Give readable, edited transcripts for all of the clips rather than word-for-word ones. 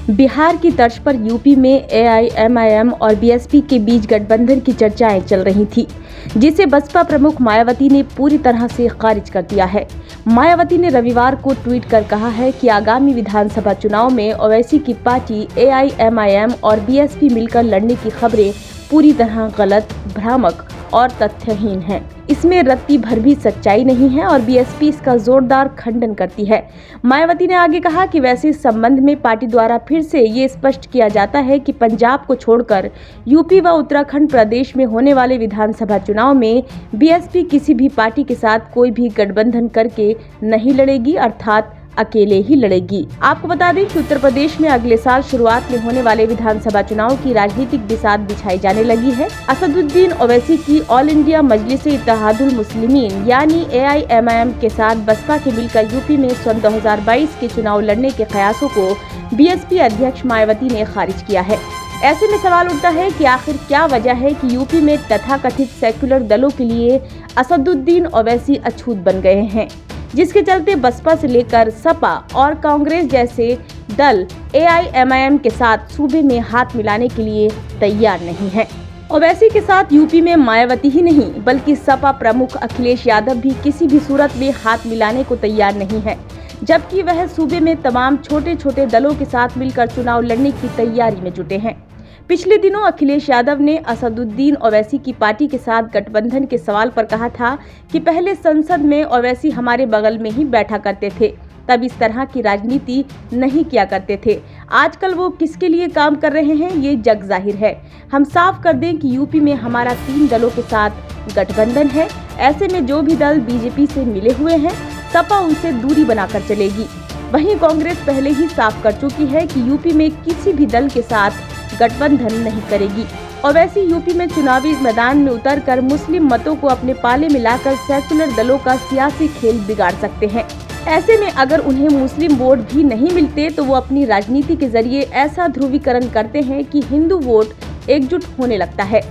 बिहार की तर्ज पर यूपी में एआईएमआईएम और बीएसपी के बीच गठबंधन की चर्चाएं चल रही थी, जिसे बसपा प्रमुख मायावती ने पूरी तरह से खारिज कर दिया है। मायावती ने रविवार को ट्वीट कर कहा है कि आगामी विधानसभा चुनाव में ओवैसी की पार्टी एआईएमआईएम और बीएसपी मिलकर लड़ने की खबरें पूरी तरह गलत, भ्रामक और तथ्यहीन हैं। इसमें रत्ती भर भी सच्चाई नहीं है और बीएसपी इसका जोरदार खंडन करती है। मायावती ने आगे कहा कि वैसे इस संबंध में पार्टी द्वारा फिर से ये स्पष्ट किया जाता है कि पंजाब को छोड़कर यूपी व उत्तराखंड प्रदेश में होने वाले विधानसभा चुनाव में बीएसपी किसी भी पार्टी के साथ कोई भी गठबंधन करके नहीं लड़ेगी, अर्थात अकेले ही लड़ेगी। आपको बता दें कि उत्तर प्रदेश में अगले साल शुरुआत में होने वाले विधानसभा चुनाव की राजनीतिक बिसात बिछाई जाने लगी है। असदुद्दीन ओवैसी की ऑल इंडिया मजलिस इत्तेहादुल मुस्लिमीन यानी एआईएमआईएम के साथ बसपा के मिलकर यूपी में सन 2022 के चुनाव लड़ने के कयासों को बीएसपी अध्यक्ष मायावती ने खारिज किया है। ऐसे में सवाल उठता है कि आखिर क्या वजह है कि यूपी में तथाकथित सेक्युलर दलों के लिए असदुद्दीन ओवैसी अछूत बन गए हैं, जिसके चलते बसपा से लेकर सपा और कांग्रेस जैसे दल एआईएमआईएम के साथ सूबे में हाथ मिलाने के लिए तैयार नहीं है। ओवैसी के साथ यूपी में मायावती ही नहीं बल्कि सपा प्रमुख अखिलेश यादव भी किसी भी सूरत में हाथ मिलाने को तैयार नहीं है, जबकि वह सूबे में तमाम छोटे छोटे दलों के साथ मिलकर चुनाव लड़ने की तैयारी में जुटे हैं। पिछले दिनों अखिलेश यादव ने असदुद्दीन ओवैसी की पार्टी के साथ गठबंधन के सवाल पर कहा था कि पहले संसद में ओवैसी हमारे बगल में ही बैठा करते थे, तब इस तरह की राजनीति नहीं किया करते थे। आजकल वो किसके लिए काम कर रहे हैं ये जग जाहिर है। हम साफ कर दें कि यूपी में हमारा 3 दलों के साथ गठबंधन है। ऐसे में जो भी दल बीजेपी से मिले हुए हैं, सपा उनसे दूरी बनाकर चलेगी। वहीं कांग्रेस पहले ही साफ कर चुकी है कि यूपी में किसी भी दल के साथ गठबंधन नहीं करेगी। ओवैसी यूपी में चुनावी मैदान में उतरकर मुस्लिम मतों को अपने पाले में लाकर सेक्युलर दलों का सियासी खेल बिगाड़ सकते हैं। ऐसे में अगर उन्हें मुस्लिम वोट भी नहीं मिलते तो वो अपनी राजनीति के जरिए ऐसा ध्रुवीकरण करते हैं कि हिंदू वोट एकजुट होने लगता है।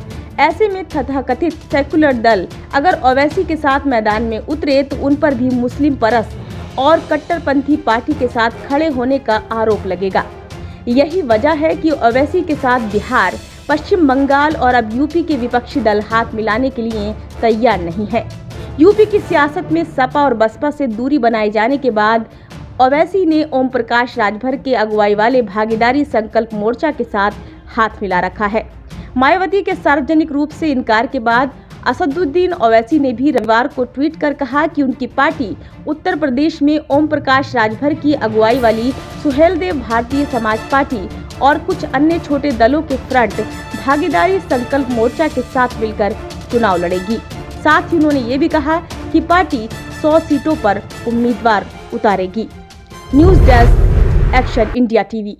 ऐसे में तथाकथित सेक्युलर दल अगर ओवैसी के साथ मैदान में उतरे तो उन पर भी मुस्लिम परस्त और कट्टरपंथी पार्टी के साथ खड़े होने का आरोप लगेगा। यही वजह है कि ओवैसी के साथ बिहार, पश्चिम बंगाल और अब यूपी के विपक्षी दल हाथ मिलाने के लिए तैयार नहीं है। यूपी की सियासत में सपा और बसपा से दूरी बनाए जाने के बाद ओवैसी ने ओम प्रकाश राजभर के अगुवाई वाले भागीदारी संकल्प मोर्चा के साथ हाथ मिला रखा है। मायावती के सार्वजनिक रूप से इनकार के बाद असदुद्दीन ओवैसी ने भी रविवार को ट्वीट कर कहा कि उनकी पार्टी उत्तर प्रदेश में ओम प्रकाश राजभर की अगुवाई वाली सुहेलदेव भारतीय समाज पार्टी और कुछ अन्य छोटे दलों के फ्रंट भागीदारी संकल्प मोर्चा के साथ मिलकर चुनाव लड़ेगी। साथ ही उन्होंने ये भी कहा कि पार्टी 100 सीटों पर उम्मीदवार उतारेगी। News desk, action India TV.